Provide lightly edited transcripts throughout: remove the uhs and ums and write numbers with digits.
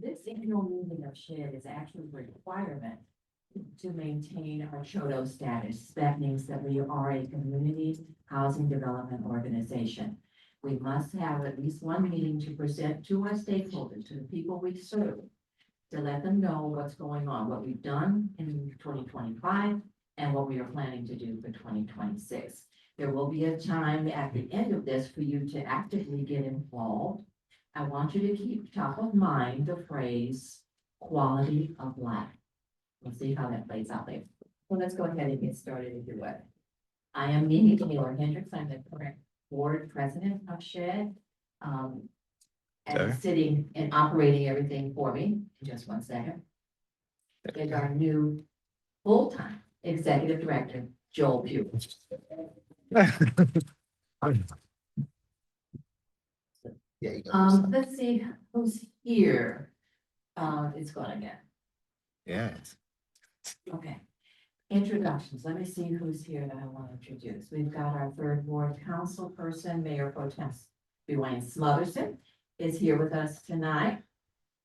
This annual meeting of SHED is actually a requirement to maintain our CHODO status. That means that we are a community housing development organization. We must have at least one meeting to present to our stakeholders, to the people we serve, to let them know what's going on, what we've done in 2025, and what we are planning to do for 2026. There will be a time at the end of this for you to actively get involved. I want you to keep top of mind the phrase quality of life. We'll see how that plays out later. So let's go ahead and get started if you would. I am Mimi Taylor Hendricks. I'm the current board president of SHED. And sitting and operating everything for me, just one second, is our new full-time executive director, Joel Pugh. Let's see who's here. It's gone again. Yes. Okay. Introductions. Let me see who's here that I want to introduce. We've got our third ward council person, Mayor Pro Tem Dwayne Smotherson is here with us tonight.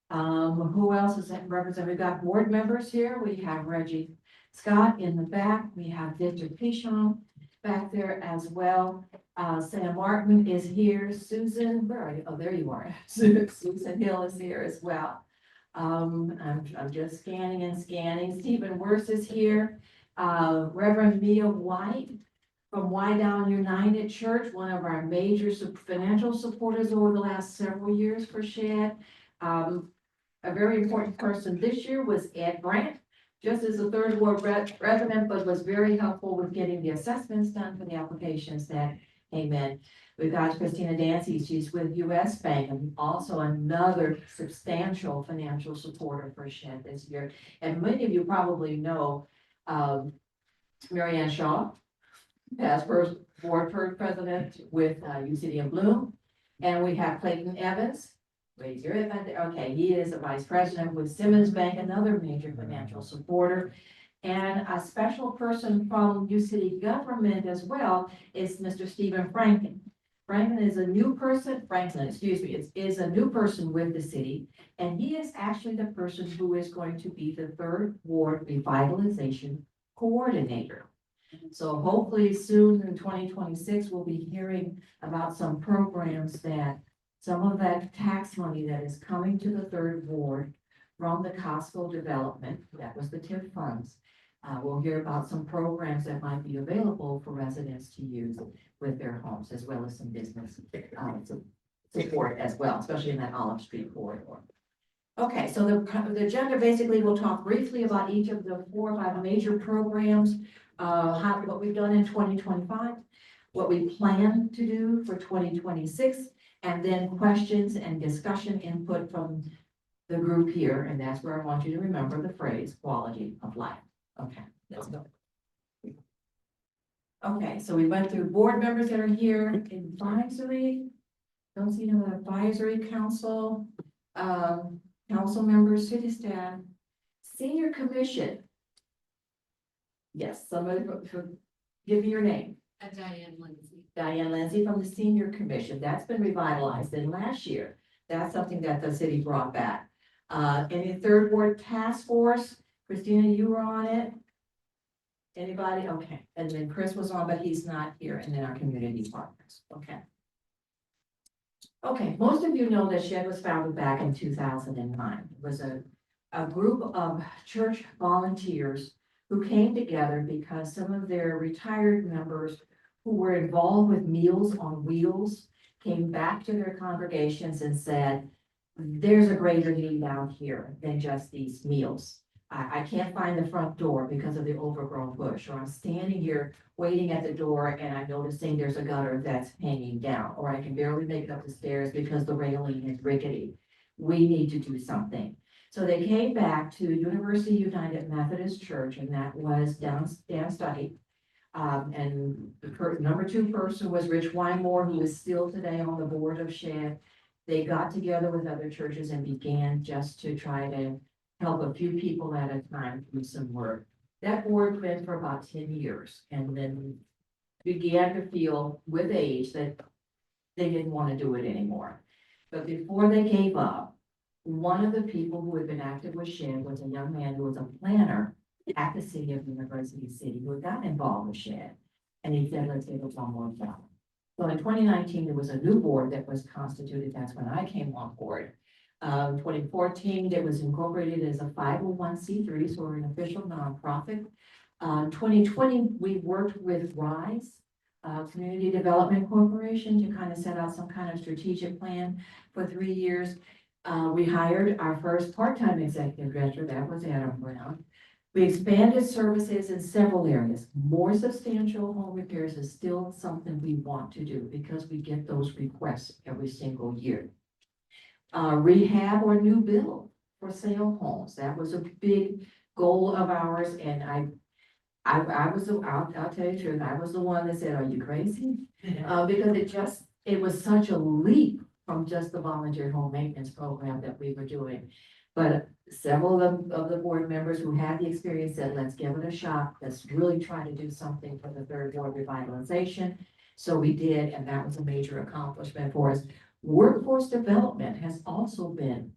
Who else is represented? We've got board members here. We have Reggie Scott in the back. We have Victor Pichon back there as well. Sam Martin is here. Susan, where are you? Oh, there you are. Susan Hill is here as well. I'm just scanning and scanning. Stephen Worse is here. Reverend Mia White from Why Down United Church, one of our major financial supporters over the last several years for SHED. A very important person this year was Ed Grant, just as a third ward resident, but was very helpful with getting the assessments done for the applications that came in. We've got Christina Dancy, she's with US Bank, and also another substantial financial supporter for SHED this year. And many of you probably know Marianne Shaw, past first board president with UCD in Bloom. And we have Clayton Evans. Raise your hand. Okay, he is a vice president with Simmons Bank, another major financial supporter. And a special person from UCD government as well is Mr. Stephen Franklin. Franklin is a new person, is a new person with the city. And he is actually the person who is going to be the third ward revitalization coordinator. So hopefully soon in 2026, we'll be hearing about some programs that some of that tax money that is coming to the third ward from the Costco development, that was the TIF funds. We'll hear about some programs that might be available for residents to use with their homes, as well as some business support as well, especially in that Olive Street corridor. Okay, so the agenda basically will talk briefly about each of the 4 or 5 major programs, what we've done in 2025, what we plan to do for 2026, and then questions and discussion input from the group here. And that's where I want you to remember the phrase quality of life. Okay, let's go. Okay, so we went through board members that are here, advisory, don't see no advisory council, council members, city staff, senior commission. Yes, somebody give me your name. Diane Lindsay. Diane Lindsay from the senior commission. That's been revitalized in last year. That's something that the city brought back. Any third ward task force? Christina, you were on it. Anybody? Okay. And then Chris was on, but he's not here. And then our community partners. Okay. Okay. Most of you know that SHED was founded back in 2009. It was a group of church volunteers who came together because some of their retired members who were involved with Meals on Wheels came back to their congregations and said, there's a greater need down here than just these meals. I can't find the front door because of the overgrown bush, or I'm standing here waiting at the door and I'm noticing there's a gutter that's hanging down, or I can barely make it up the stairs because the railing is rickety. We need to do something. So they came back to University United Methodist Church, and that was Dan Stuckey. And the number 2 person was Rich Wymore, who is still today on the board of SHED. They got together with other churches and began just to try to help a few people at a time do some work. That board went for about 10 years and then began to feel with age that they didn't want to do it anymore. But before they gave up, One of the people who had been active with SHAD was a young man who was a planner at the city of University City, who had gotten involved with SHAD. And he said, let's give it one more shot. So in 2019, there was a new board that was constituted. That's when I came on board. 2014, it was incorporated as a 501c3, so we're an official nonprofit. 2020, we worked with RISE, Community Development Corporation, to kind of set out some kind of strategic plan for 3 years. We hired our first part-time executive director, that was Adam Brown. We expanded services in several areas. More substantial home repairs is still something we want to do because we get those requests every single year. Rehab or new build for sale homes, that was a big goal of ours, and I'll tell you the truth, I was the one that said, are you crazy? Because it was such a leap from just the volunteer home maintenance program that we were doing. But several of the board members who had the experience said, let's give it a shot. Let's really try to do something for the third ward revitalization. So we did, and that was a major accomplishment for us. Workforce development has also been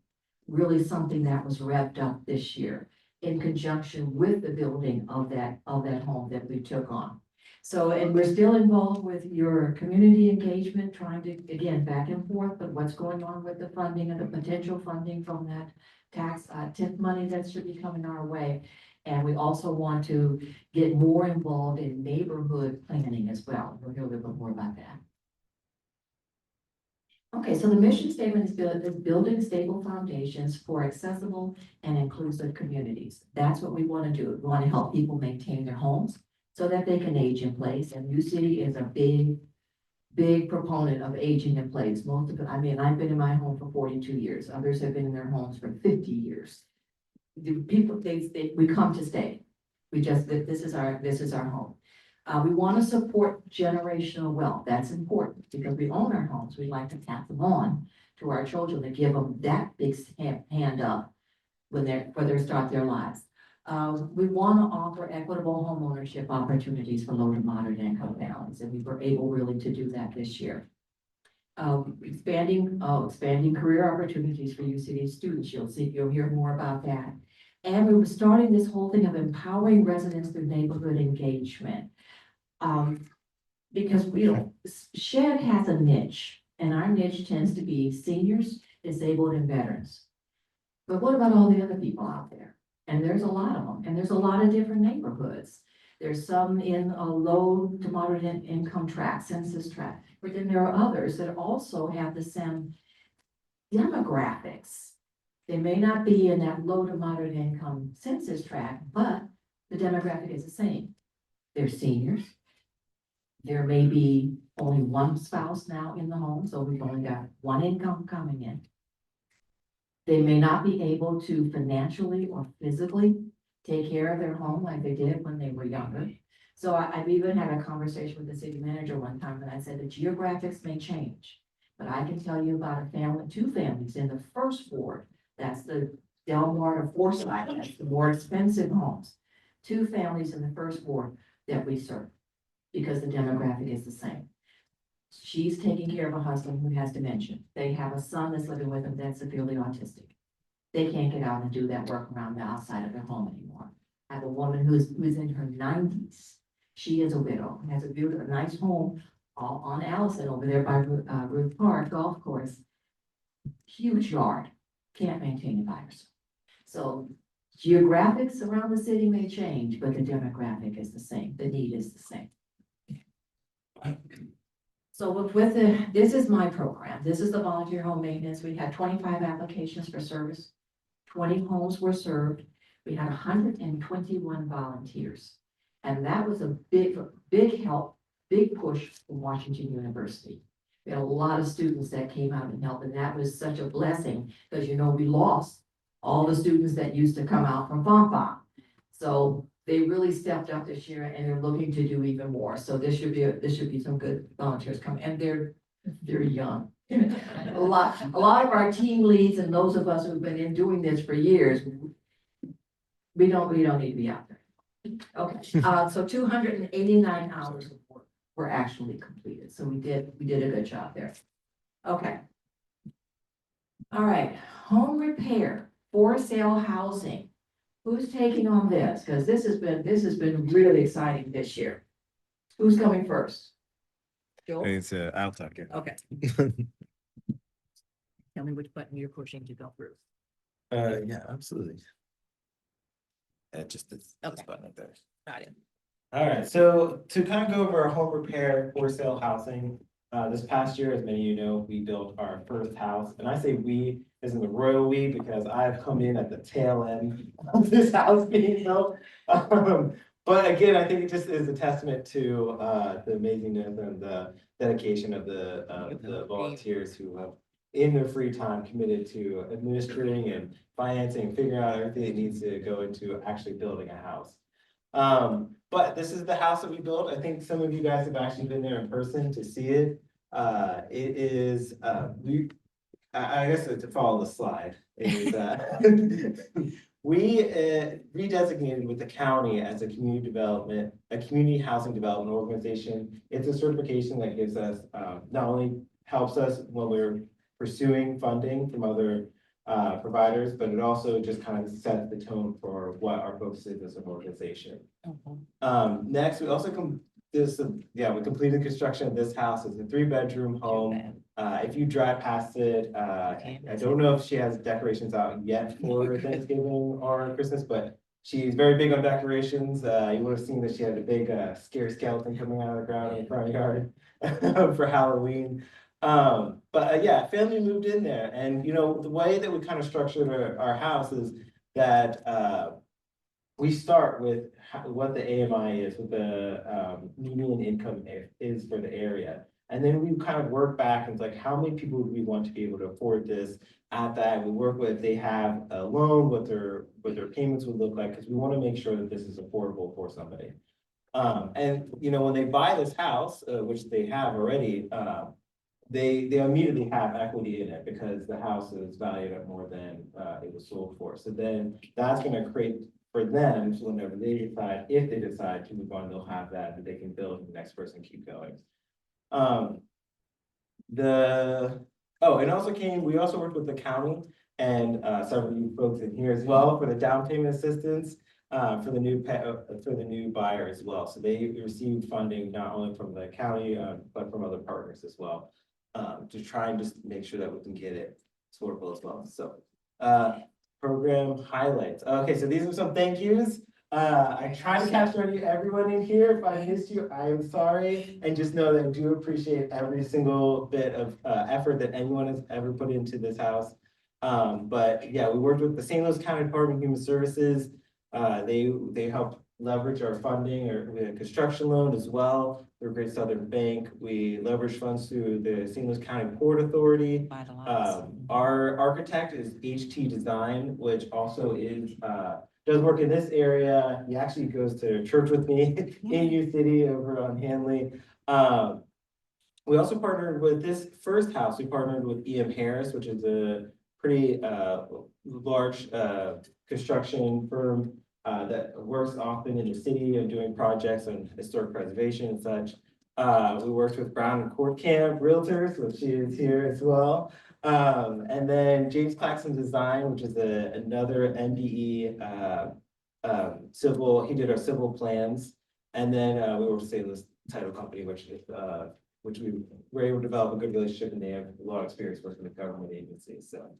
really something that was revved up this year in conjunction with the building of that home that we took on. So, and we're still involved with your community engagement, trying to, again, back and forth, but what's going on with the funding and the potential funding from that tax tip money that should be coming our way. And we also want to get more involved in neighborhood planning as well. We'll hear a little bit more about that. Okay, so the mission statement is building stable foundations for accessible and inclusive communities. That's what we want to do. We want to help people maintain their homes so that they can age in place. And New City is a big proponent of aging in place. Most of it, I mean, I've been in my home for 42 years. Others have been in their homes for 50 years. The people, we come to stay. This is our home. We want to support generational wealth. That's important because we own our homes. We like to pass them on to our children to give them that big hand up when they start their lives. We want to offer equitable home ownership opportunities for low to moderate income families, and we were able really to do that this year. Expanding career opportunities for UCD students. You'll hear more about that. And we were starting this whole thing of empowering residents through neighborhood engagement. Because SHAD has a niche, and our niche tends to be seniors, disabled, and veterans. But what about all the other people out there? And there's a lot of them, and there's a lot of different neighborhoods. There's some in a low to moderate income tract, census tract, but then there are others that also have the same demographics. They may not be in that low to moderate income census tract, but the demographic is the same. They're seniors. There may be only one spouse now in the home, so we've only got one income coming in. They may not be able to financially or physically take care of their home like they did when they were younger. So I've even had a conversation with the city manager one time, and I said the geographics may change, but I can tell you about two families in the first ward. That's the Delmar or Forsyth, that's the more expensive homes. 2 families in the first ward that we serve, because the demographic is the same. She's taking care of a husband who has dementia. They have a son that's living with them that's severely autistic. They can't get out and do that work around the outside of their home anymore. I have a woman who's in her 90s. She is a widow, has a beautiful, nice home on Allison over there by Ruth Park Golf Course. Huge yard, can't maintain it by herself. So geographics around the city may change, but the demographic is the same. The need is the same. So this is my program. This is the volunteer home maintenance. We had 25 applications for service. 20 homes were served. We had 121 volunteers. And that was a big help, big push from Washington University. We had a lot of students that came out and helped, and that was such a blessing because, we lost all the students that used to come out from Fonfon. So they really stepped up this year, and they're looking to do even more. So this should be some good volunteers coming, and they're young. a lot of our team leads and those of us who've been doing this for years, we don't need to be out there. Okay, so 289 hours of work were actually completed. So we did a good job there. Okay. All right, home repair, for sale housing. Who's taking on this? Because this has been really exciting this year. Who's coming first? Joel? It's I'll talk it. Okay. Tell me which button you're pushing to go through. Yeah, absolutely. Just this Okay. button right there. Got it. All right, so to kind of go over our home repair for sale housing, this past year, as many of you know, we built our first house, and I say we as in the royal we because I've come in at the tail end of this house being built. But again, I think it just is a testament to the amazingness and the dedication of the volunteers who have in their free time committed to administering and financing, figuring out everything that needs to go into actually building a house. But this is the house that we built. I think some of you guys have actually been there in person to see it. It is, I guess to follow the slide, is, we redesignated with the county as a community housing development organization. It's a certification that gives us, not only helps us when we're pursuing funding from other providers, but it also just kind of sets the tone for what our focus is as an organization. Next, we also we completed construction of this house. It's a 3-bedroom home. If you drive past it, I don't know if she has decorations out yet for Thanksgiving or Christmas, but she's very big on decorations. You would have seen that she had a big scary skeleton coming out of the ground in the front yard for Halloween. Yeah, family moved in there, and you know, the way that we kind of structured our house is that we start with what the AMI is, what the median income is for the area. And then we kind of work back and it's like, how many people do we want to be able to afford this at that? We work with, they have a loan, what their payments would look like, because we want to make sure that this is affordable for somebody. And you know, when they buy this house, which they have already, they immediately have equity in it because the house is valued at more than it was sold for. So then that's going to create for them, so whenever they decide, if they decide to move on, they'll have that they can build and the next person keep going. And also we also worked with the county and several of you folks in here as well for the down payment assistance for the new buyer as well. So they received funding not only from the county but from other partners as well to try and just make sure that we can get it affordable as well. So program highlights. Okay, so these are some thank yous. I try to capture everyone in here. If I missed you, I am sorry. And just know that I do appreciate every single bit of effort that anyone has ever put into this house. But yeah, we worked with the St. Louis County Department of Human Services. They helped leverage our funding or we had a construction loan as well. They're Great Southern Bank. We leveraged funds through the St. Louis County Port Authority. Our architect is HT Design, which also is does work in this area. He actually goes to church with me in U City over on Hanley. We also partnered with this first house. We partnered with EM Harris, which is a pretty large construction firm that works often in the city and doing projects on historic preservation and such. We worked with Brown and Court Camp Realtors, which is here as well. And then James Claxton Design, which is another MBE civil, he did our civil plans. And then we were St. Louis Title Company, which we were able to develop a good relationship, and they have a lot of experience working with government agencies. So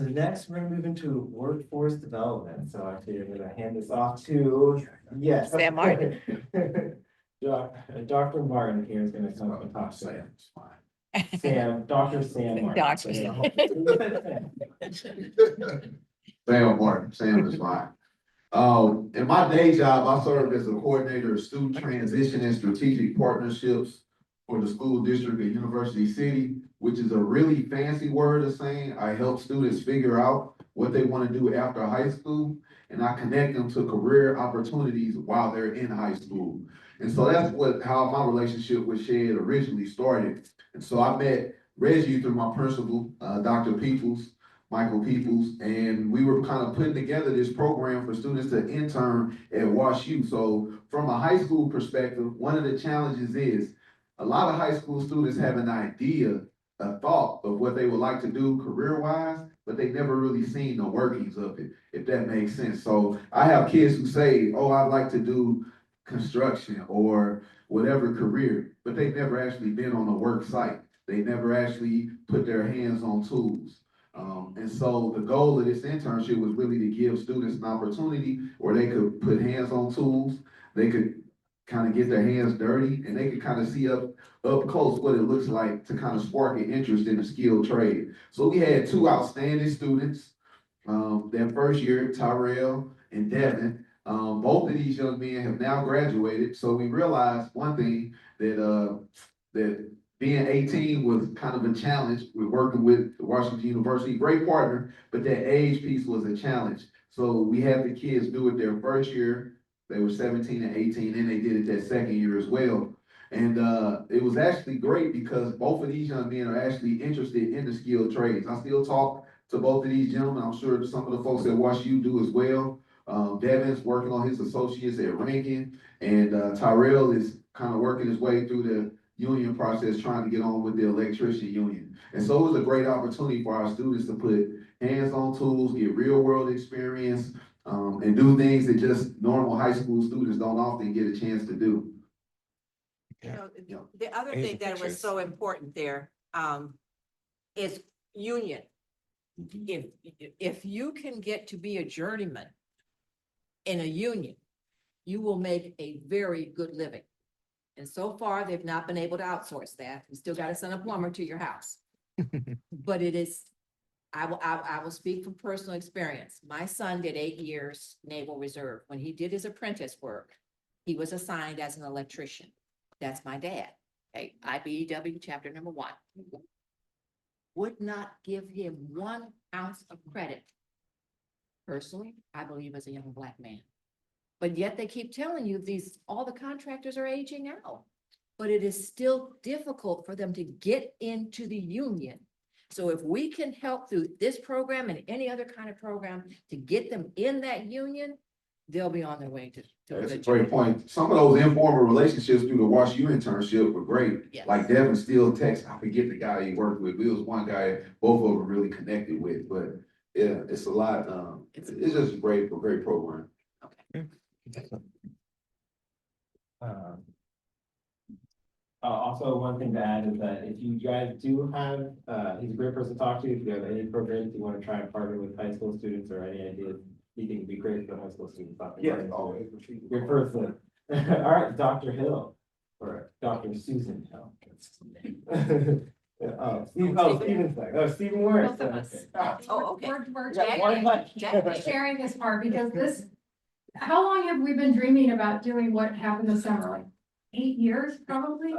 next we're gonna move into workforce development. So actually I'm gonna hand this off to, yes. Sam Martin. Dr. Martin here is gonna come up and talk to Sam, Dr. Sam Martin. Dr. Sam. Sam Martin, Sam is fine. In my day job, I serve as a coordinator of student transition and strategic partnerships for the school district at University City, which is a really fancy word of saying I help students figure out what they want to do after high school, and I connect them to career opportunities while they're in high school. And so that's how my relationship with SHED originally started. And so I met Reggie through my principal, Dr. Michael Peoples, and we were kind of putting together this program for students to intern at WashU. So from a high school perspective, one of the challenges is a lot of high school students have an idea a thought of what they would like to do career-wise, but they never really seen the workings of it, if that makes sense. So I have kids who say, oh, I'd like to do construction or whatever career, but they've never actually been on a work site. They never actually put their hands on tools. And so the goal of this internship was really to give students an opportunity where they could put hands on tools, they could kind of get their hands dirty, and they could kind of see up close what it looks like to kind of spark an interest in a skilled trade. So we had two outstanding students, that first year, Tyrell and Devin. Both of these young men have now graduated, so we realized one thing, that being 18 was kind of a challenge with working with Washington University, great partner, but that age piece was a challenge. So we had the kids do it their first year, they were 17 and 18, and they did it that second year as well. And it was actually great because both of these young men are actually interested in the skilled trades. I still talk to both of these gentlemen. I'm sure some of the folks at WashU do as well. Devin's working on his associates at Rankin, and Tyrell is kind of working his way through the union process, trying to get on with the electrician union. And so it was a great opportunity for our students to put hands on tools, get real world experience, and do things that just normal high school students don't often get a chance to do. You know, the other thing that was so important there, is union. If you can get to be a journeyman in a union, you will make a very good living. And so far, they've not been able to outsource that. You still got to send a plumber to your house. But it is, I will speak from personal experience. My son did 8 years Naval Reserve. When he did his apprentice work, he was assigned as an electrician. That's my dad. Okay, IBEW chapter number 1. Would not give him 1 ounce of credit. Personally, I believe as a young Black man. But yet they keep telling you all the contractors are aging out. But it is still difficult for them to get into the union. So if we can help through this program and any other kind of program to get them in that union, they'll be on their way to. That's a great point. Some of those informal relationships through the WashU internship were great. Yes. Like Devin still texts, I forget the guy he worked with. It was one guy both of them really connected with, but yeah, it's a lot. It's just a great program. Okay. Also, one thing to add is that if you guys do have, he's a great person to talk to. If you have any programs you want to try and partner with high school students or any ideas, you think would be great for high school students. Always. Your person. All right, Dr. Hill, or Dr. Susan Hill. Stephen's back. Oh, Stephen works. Both of us. Oh, okay. We're Jackie. sharing this part because this, how long have we been dreaming about doing what happened this summer? Like 8 years, probably?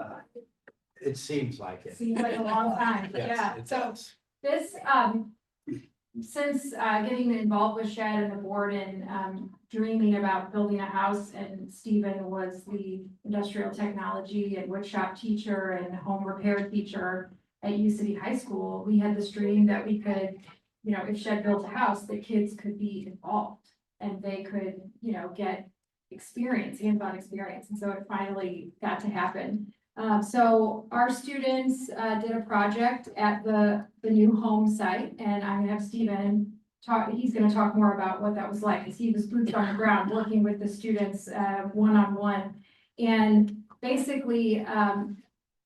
It seems like it. Seems like a long time, Yes, yeah. it So does. this, since getting involved with Shed and the board and dreaming about building a house, and Stephen was the industrial technology and woodshop teacher and home repair teacher at U City High School, we had this dream that we could, you know, if Shed built a house, the kids could be involved and they could, you know, get experience, hands-on experience. And so it finally got to happen. So our students did a project at the new home site, and I'm gonna have Stephen talk, he's gonna talk more about what that was like, because he was boots on the ground working with the students one-on-one. And basically,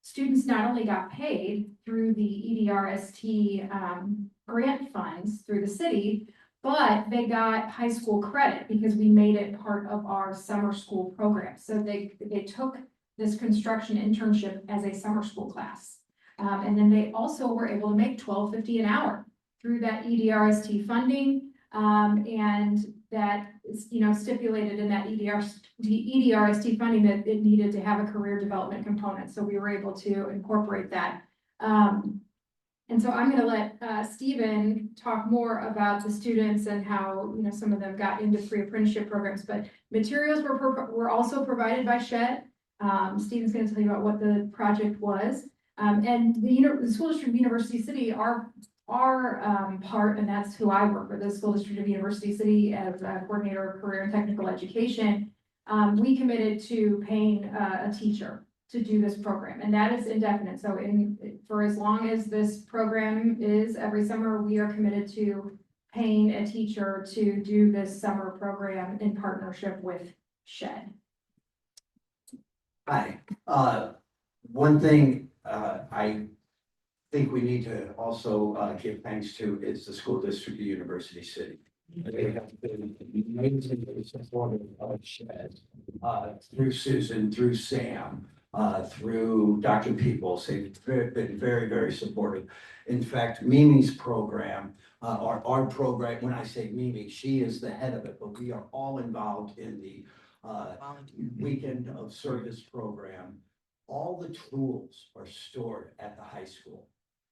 students not only got paid through the EDRST grant funds through the city, but they got high school credit because we made it part of our summer school program. So they took this construction internship as a summer school class. And then they also were able to make $12.50 an hour through that EDRST funding. And that is, you know, stipulated in that EDRST funding that it needed to have a career development component. So we were able to incorporate that. And so I'm gonna let Stephen talk more about the students and how, you know, some of them got into pre-apprenticeship programs, but materials were also provided by Shed. Stephen's gonna tell you about what the project was. And the School District of University City, our part, and that's who I work with, the School District of University City as a coordinator of career and technical education. We committed to paying a teacher to do this program, and that is indefinite. So for as long as this program is every summer, we are committed to paying a teacher to do this summer program in partnership with Shed. Hi, one thing, I think we need to also, give thanks to is the school district of University City. They have been amazingly supportive of Shed, through Susan, through Sam, through Dr. Peoples. They've been very, very supportive. In fact, Mimi's program, our program, when I say Mimi, she is the head of it, but we are all involved in the weekend of service program. All the tools are stored at the high school,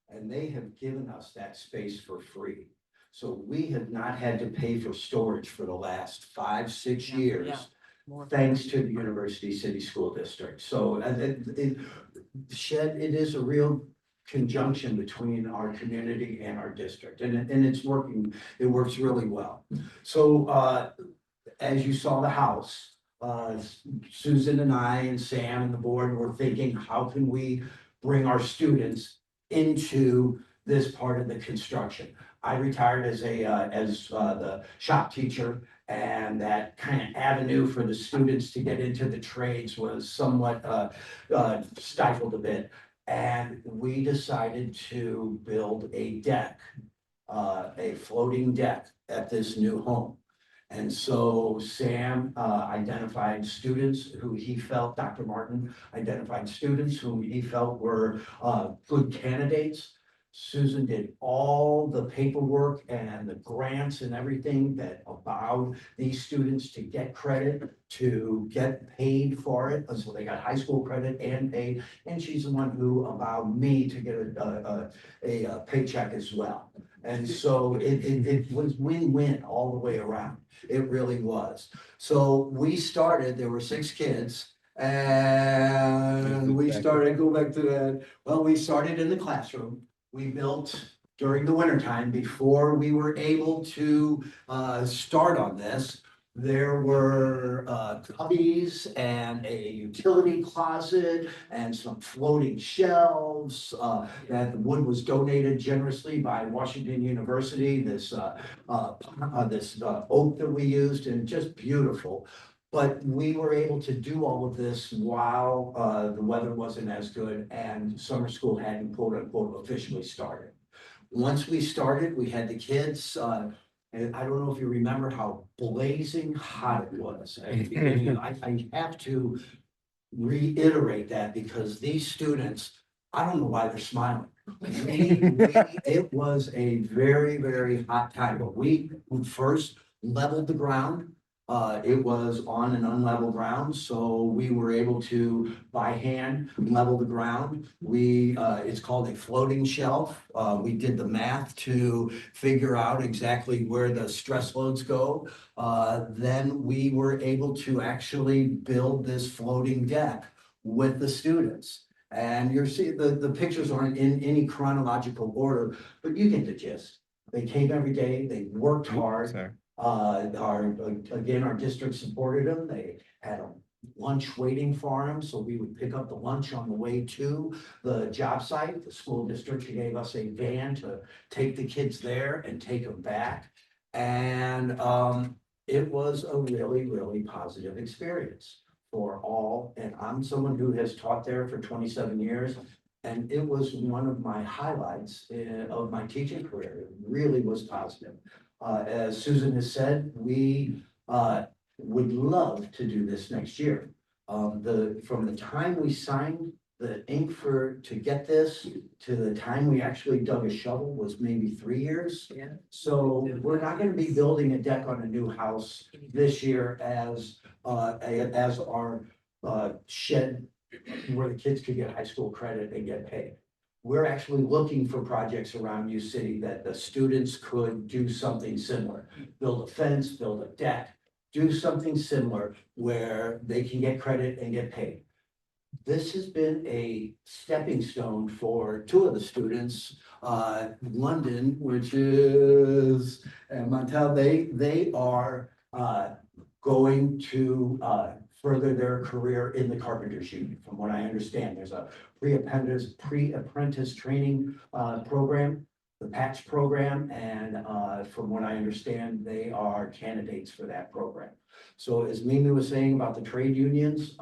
and they have given us that space for free. So we have not had to pay for storage for the last 5, 6 Yeah, years. yeah, more. Thanks to the University City School District. So Shed, it is a real conjunction between our community and our district, and it's working, it works really well. So as you saw the house, Susan and I and Sam and the board were thinking, how can we bring our students into this part of the construction? I retired as the shop teacher, and that kind of avenue for the students to get into the trades was somewhat stifled a bit. And we decided to build a deck, a floating deck at this new home. And so Sam identified students who he felt, Dr. Martin identified students whom he felt were good candidates. Susan did all the paperwork and the grants and everything that allowed these students to get credit, to get paid for it. So they got high school credit and paid. And she's the one who allowed me to get a paycheck as well. And so it was win-win all the way around. It really was. So we started, there were 6 kids, and we started, go back to that. Well, we started in the classroom. We built during the wintertime before we were able to start on this. There were cubbies and a utility closet and some floating shelves. That the wood was donated generously by Washington University. This oak that we used, and just beautiful. But we were able to do all of this while the weather wasn't as good and summer school hadn't quote unquote officially started. Once we started, we had the kids, and I don't know if you remember how blazing hot it was at the beginning. I have to reiterate that because these students, I don't know why they're smiling. It was a very, very hot time, but we first leveled the ground. It was on an unlevel ground, so we were able to, by hand, level the ground. It's called a floating shelf. We did the math to figure out exactly where the stress loads go. Then we were able to actually build this floating deck with the students. And you're seeing, the pictures aren't in any chronological order, but you get the gist. They came every day, they worked hard. Our district supported them. They had a lunch waiting for them, so we would pick up the lunch on the way to the job site. The school district gave us a van to take the kids there and take them back. And it was a really, really positive experience for all. And I'm someone who has taught there for 27 years. And it was one of my highlights of my teaching career. It really was positive. As Susan has said, we would love to do this next year. From the time we signed the ink to get this to the time we actually dug a shovel was maybe 3 years. Yeah. So we're not going to be building a deck on a new house this year as our shed where the kids could get high school credit and get paid. We're actually looking for projects around U City that the students could do something similar. Build a fence, build a deck, do something similar where they can get credit and get paid. This has been a stepping stone for 2 of the students. London, which is, and Montel, they are going to further their career in the carpenters union. From what I understand, there's a pre-apprentice training program, the patch program, and from what I understand, they are candidates for that program. So as Mimi was saying about the trade unions,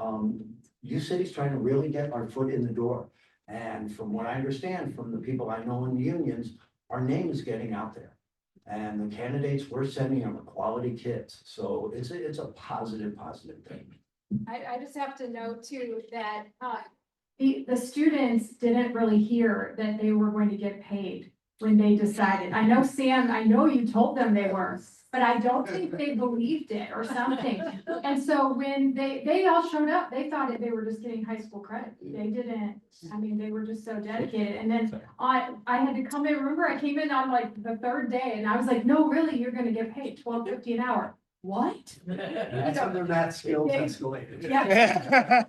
U City's trying to really get our foot in the door. And from what I understand from the people I know in the unions, our name is getting out there. And the candidates we're sending are quality kids. So it's a positive thing. I just have to note too that, the students didn't really hear that they were going to get paid when they decided. I know, Sam, I know you told them they were, but I don't think they believed it or something. And so when they all showed up, they thought that they were just getting high school credit. They didn't, I mean, they were just so dedicated. And then I had to come in, remember, I came in on like the third day and I was like, no, really, you're gonna get paid $12.50 an hour. What? That's when their math skills escalated. Yeah.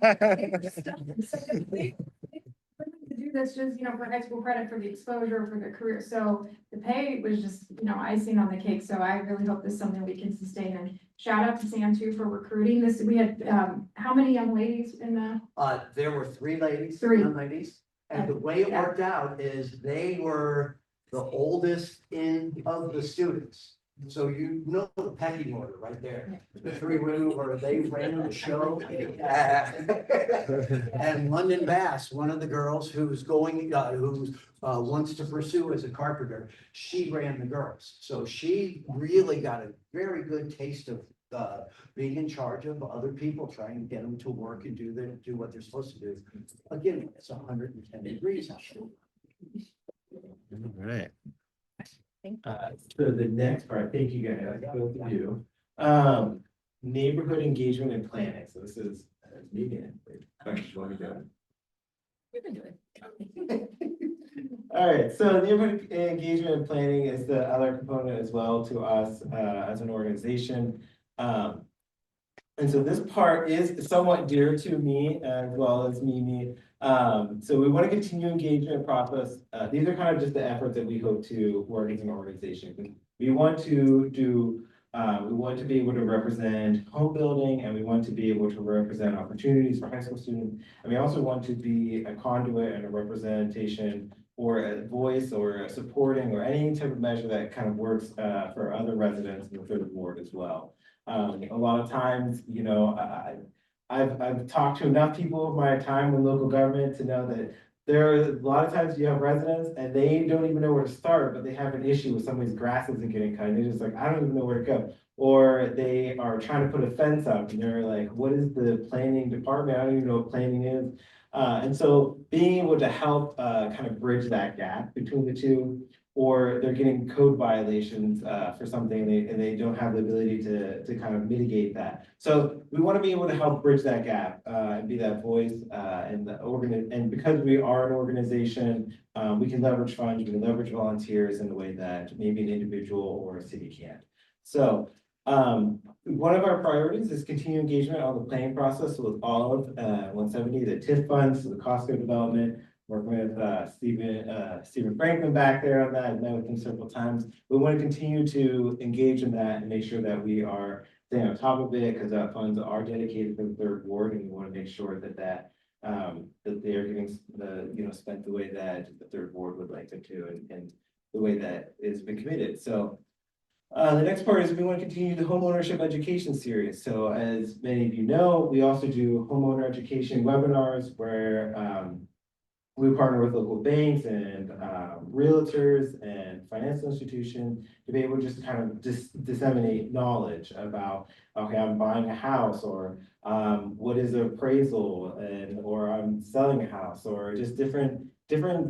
To do this just, for high school credit, for the exposure, for the career. So the pay was just, icing on the cake. So I really hope this is something we can sustain. And shout out to Sam too for recruiting this. We had, how many young ladies in the? There were three ladies, Three. young ladies, and the way it worked out is they were the oldest of the students. So you know the pecking order right there. The three women were, they ran the show. And London Bass, one of the girls who's wants to pursue as a carpenter, she ran the girls. So she really got a very good taste of being in charge of other people, trying to get them to work and do what they're supposed to do. Again, it's 110 degrees out there. All right. So the next part, thank you guys, both of you. Neighborhood engagement and planning. So this is me again. What are we doing? We've been doing. All right, so neighborhood engagement and planning is the other component as well to us as an organization. And so this part is somewhat dear to me as well as Mimi. So we want to continue engagement process. These are kind of just the efforts that we hope to work as an organization. We want to be able to represent home building, and we want to be able to represent opportunities for high school students. And we also want to be a conduit and a representation or a voice or a supporting or any type of measure that kind of works for other residents in the third ward as well. A lot of times, I've talked to enough people of my time in local government to know that there are a lot of times you have residents and they don't even know where to start, but they have an issue with somebody's grass isn't getting cut. And they're just like, I don't even know where to go. Or they are trying to put a fence up and they're like, what is the planning department? I don't even know what planning is. And so being able to help kind of bridge that gap between the two, or they're getting code violations for something and they don't have the ability to kind of mitigate that. So we want to be able to help bridge that gap and be that voice and because we are an organization, we can leverage funds, we can leverage volunteers in a way that maybe an individual or a city can't. So one of our priorities is continue engagement on the planning process with all of 170, the TIF funds, the Costco development, working with Stephen Franklin back there on that. I've met with him several times. We want to continue to engage in that and make sure that we are staying on top of it because that funds are dedicated to the third ward, and we want to make sure that that they are getting spent the way that the third ward would like them to, and the way that it's been committed. So the next part is we want to continue the homeownership education series. So as many of you know, we also do homeowner education webinars where we partner with local banks and realtors and financial institutions to be able to just kind of disseminate knowledge about, okay, I'm buying a house, or what is the appraisal, or I'm selling a house, or just different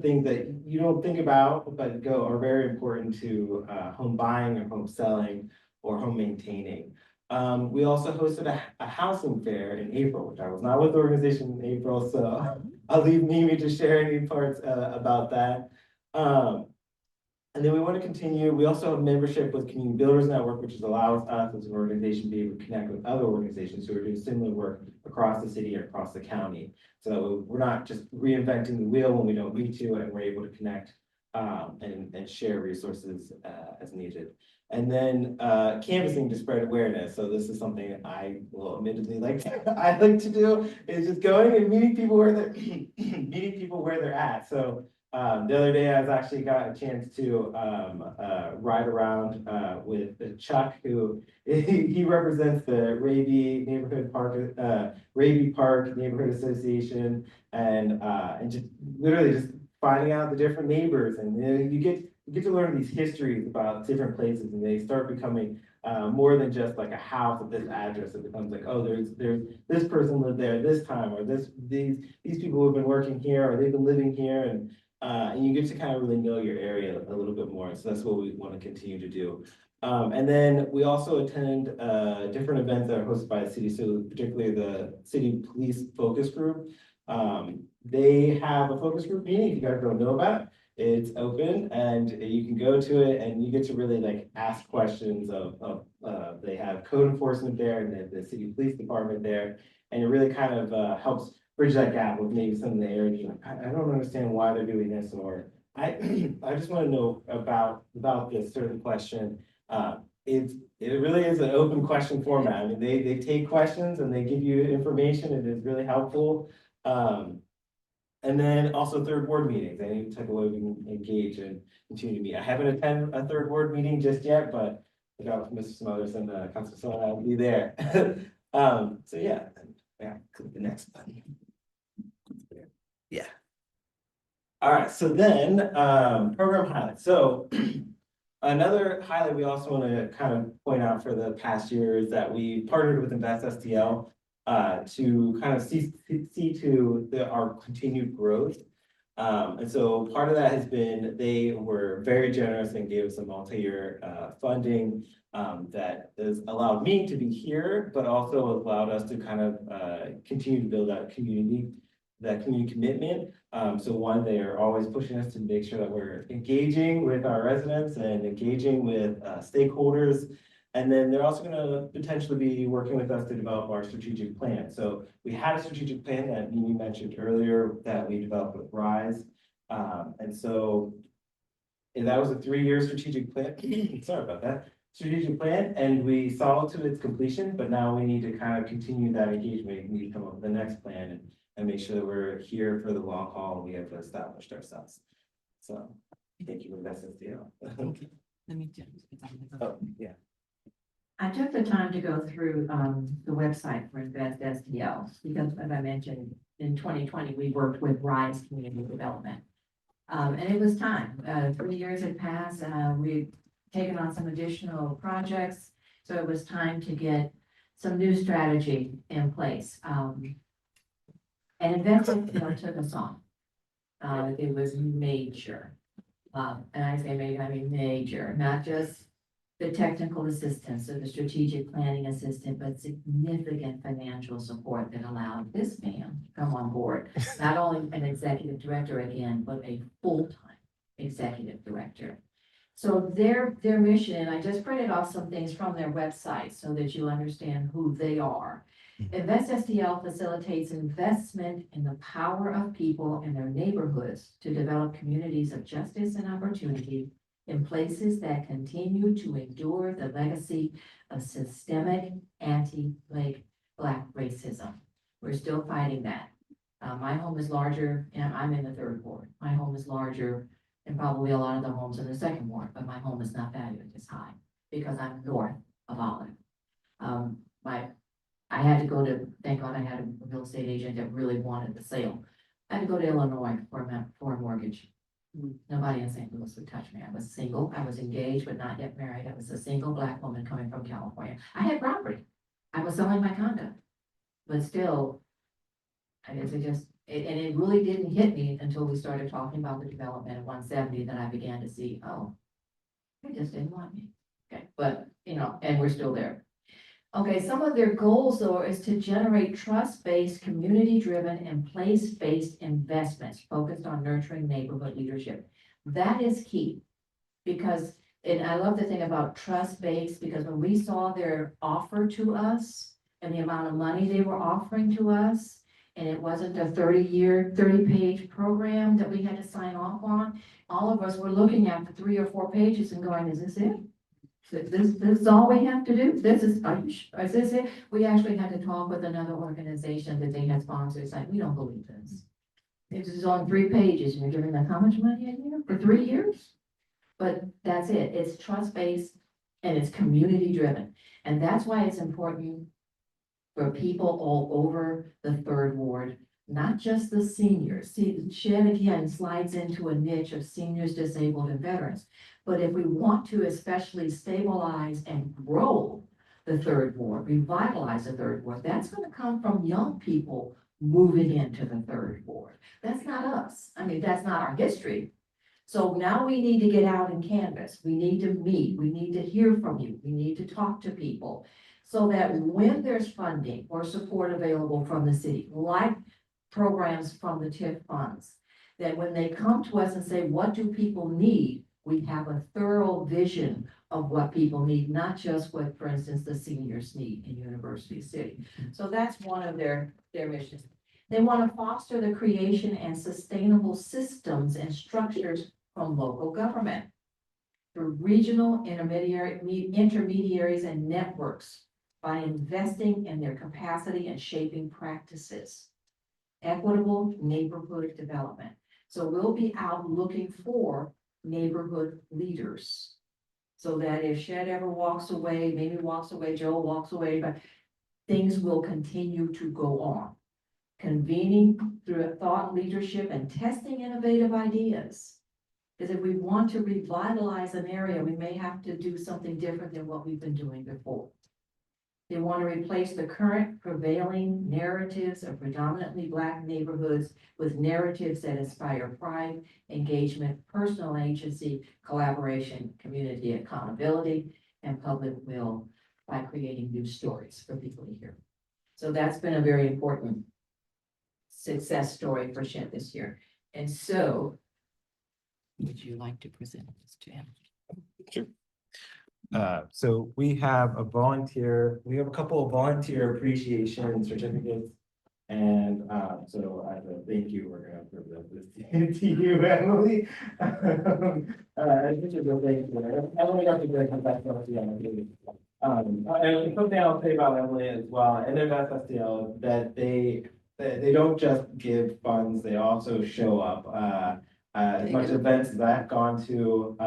things that you don't think about but are very important to home buying or home selling or home maintaining. We also hosted a housing fair in April, which I was not with the organization in April, so I'll leave Mimi to share any parts about that. And then we want to continue. We also have membership with Community Builders Network, which allows us as an organization to be able to connect with other organizations who are doing similar work across the city or across the county. So we're not just reinventing the wheel when we don't need to, and we're able to connect and share resources as needed. And then canvassing to spread awareness. So this is something I will admittedly like, I like to do, is just going and meeting people where they're, meeting people where they're at. So the other day I was actually got a chance to ride around with Chuck, who he represents the Raby Neighborhood Park, Raby Park Neighborhood Association, and just literally just finding out the different neighbors, and you get to learn these histories about different places, and they start becoming more than just like a house at this address. It becomes like, oh, there's this person lived there this time, or these people have been working here, or they've been living here, and you get to kind of really know your area a little bit more. So that's what we want to continue to do. And then we also attend different events that are hosted by the city, so particularly the city police focus group. They have a focus group meeting, if you guys don't know about it. It's open and you can go to it and you get to really like ask questions they have code enforcement there and the city police department there. And it really kind of helps bridge that gap with maybe some of the areas, you're like, I don't understand why they're doing this, or I just want to know about this certain question. It really is an open question format. I mean, they take questions and they give you information. It is really helpful. And then also third ward meetings, any type of way we can engage and continue to meet. I haven't attended a third ward meeting just yet, but I got Mr. Smothers and Councilor Sona, I'll be there. So yeah, click the next button. Yeah. All right, so then program highlights. So another highlight we also want to kind of point out for the past year is that we partnered with Invest STL to kind of see to our continued growth. And so part of that has been, they were very generous and gave us a multi-year funding that has allowed me to be here, but also allowed us to kind of continue to build that community commitment. So one, they are always pushing us to make sure that we're engaging with our residents and engaging with stakeholders. And then they're also gonna potentially be working with us to develop our strategic plan. So we had a strategic plan that Mimi mentioned earlier that we developed with RISE. And that was a 3-year strategic plan. Sorry about that. Strategic plan, and we saw to its completion, but now we need to kind of continue that engagement. We need to come up with the next plan and make sure that we're here for the long haul. We have established ourselves. So thank you, Invest STL. Thank you. Let me just. Oh, yeah. I took the time to go through the website for Invest STL because, as I mentioned, in 2020, we worked with RISE Community Development. And it was time. 3 years had passed. We'd taken on some additional projects. So it was time to get some new strategy in place. And Invest STL took us on. It was major. And I say major, I mean major, not just the technical assistance or the strategic planning assistant, but significant financial support that allowed this man to come on board. Not only an executive director again, but a full-time executive director. So their mission, and I just printed off some things from their website so that you understand who they are. Invest STL facilitates investment in the power of people in their neighborhoods to develop communities of justice and opportunity in places that continue to endure the legacy of systemic anti-Black racism. We're still fighting that. My home is larger, and I'm in the 3rd ward. My home is larger than probably a lot of the homes in the 2nd ward, but my home is not valued as high because I'm north of Olive. I had to go to, thank God I had a real estate agent that really wanted the sale. I had to go to Illinois for a mortgage. Nobody in St. Louis would touch me. I was single. I was engaged, but not yet married. I was a single Black woman coming from California. I had property. I was selling my condo, but still, I guess and it really didn't hit me until we started talking about the development of 170 that I began to see, oh, they just didn't want me. Okay, but and we're still there. Okay, some of their goals though is to generate trust-based, community-driven, and place-based investments focused on nurturing neighborhood leadership. That is key because, and I love the thing about trust-based because when we saw their offer to us and the amount of money they were offering to us, and it wasn't a 30-year, 30-page program that we had to sign off on, all of us were looking at the 3 or 4 pages and going, is this it? This is all we have to do? This is, is this it? We actually had to talk with another organization that they had sponsored, it's like, we don't believe this. This is on 3 pages, and you're giving them how much money a year for 3 years? But that's it, it's trust-based and it's community-driven. And that's why it's important for people all over the third ward, not just the seniors. See, Shed again slides into a niche of seniors, disabled, and veterans. But if we want to especially stabilize and grow the third ward, revitalize the third ward, that's gonna come from young people moving into the third ward. That's not us. I mean, that's not our history. So now we need to get out and canvas. We need to meet. We need to hear from you. We need to talk to people. So that when there's funding or support available from the city, like programs from the TIF funds, that when they come to us and say, what do people need? We have a thorough vision of what people need, not just what, for instance, the seniors need in University City. So that's one of their missions. They want to foster the creation and sustainable systems and structures from local government through regional intermediaries and networks by investing in their capacity and shaping practices. Equitable neighborhood development. So we'll be out looking for neighborhood leaders. So that if Shed ever walks away, maybe walks away, Joe walks away, but things will continue to go on. Convening through thought leadership and testing innovative ideas. Because if we want to revitalize an area, we may have to do something different than what we've been doing before. They want to replace the current prevailing narratives of predominantly Black neighborhoods with narratives that inspire pride, engagement, personal agency, collaboration, community accountability, and public will by creating new stories for people to hear. So that's been a very important success story for Shed this year. And so, would you like to present this to him? Sure. So we have a couple of volunteer appreciation certificates. And so as a thank you, we're gonna present this to you, Emily. This is a thank you. Emily got to go come back to us, yeah. And something I'll say about Emily as well, and then that's STL, that they don't just give funds, they also show up. As much events as I've gone to,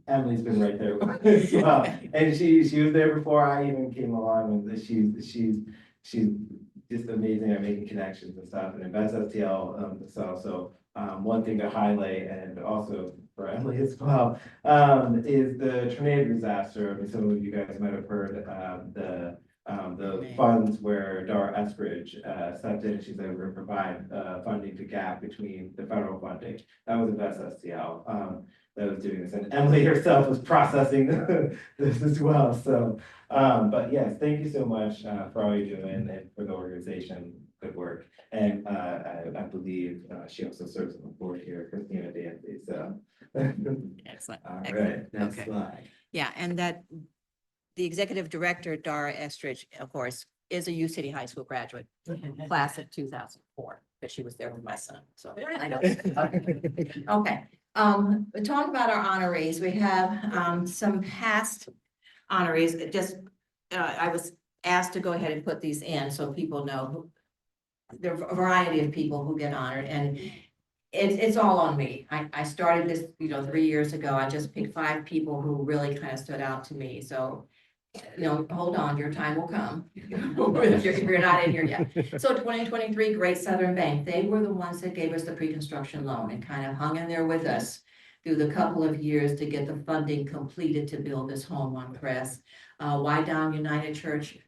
Emily's been right there as well. And she was there before I even came along, and she's just amazing at making connections and stuff, and Invest STL, so one thing to highlight, and also for Emily as well, is the tornado disaster. I mean, some of you guys might have heard, the funds where Dara Eskridge stepped in, she said we're gonna provide funding to gap between the federal funding. That was Invest STL that was doing this, and Emily herself was processing this as well. So, but yes, thank you so much for all you're doing and for the organization. Good work. And I believe she also serves on the board here, Christina Dancy. So, Excellent. all Excellent. right, next Okay. slide. Yeah, and that the executive director, Dara Estridge, of course, is a U City High School graduate, class of 2004, but she was there with my son, so I know. Okay, talk about our honorees. We have some past honorees. Just I was asked to go ahead and put these in so people know who, there are a variety of people who get honored, and it's all on me. I started this, 3 years ago. I just picked 5 people who really kind of stood out to me. So, hold on, your time will come. if you're not in here yet. So 2023, Great Southern Bank, they were the ones that gave us the pre-construction loan and kind of hung in there with us through the couple of years to get the funding completed to build this home on Crest. Wydown United Church,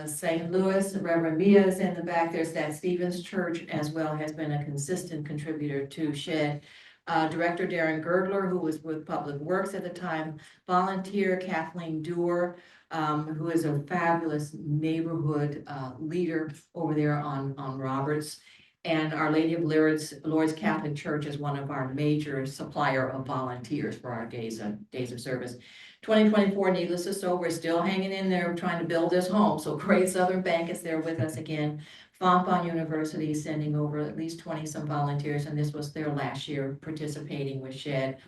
St. Louis, Reverend Mia is in the back. There's that Stevens Church as well, has been a consistent contributor to Shed. Director Darren Girdler, who was with Public Works at the time, volunteer Kathleen Dewar, who is a fabulous neighborhood leader over there on Roberts. And Our Lady of Lourdes Catholic Church is one of our major supplier of volunteers for our days of service. 2024, needless to say, we're still hanging in there trying to build this home. So Great Southern Bank is there with us again. Fontbonne University is sending over at least 20 some volunteers, and this was their last year participating with Shed.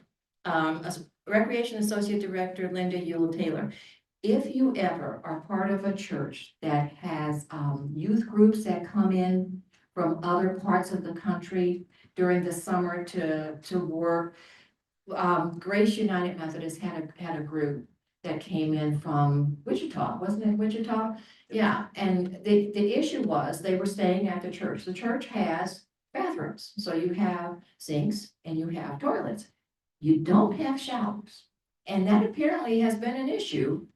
Recreation Associate Director Linda Yule Taylor. If you ever are part of a church that has youth groups that come in from other parts of the country during the summer to work, Grace United Methodist had a group that came in from Wichita, wasn't it Wichita? Yeah, and the issue was they were staying at the church. The church has bathrooms, so you have sinks and you have toilets. You don't have showers. And that apparently has been an issue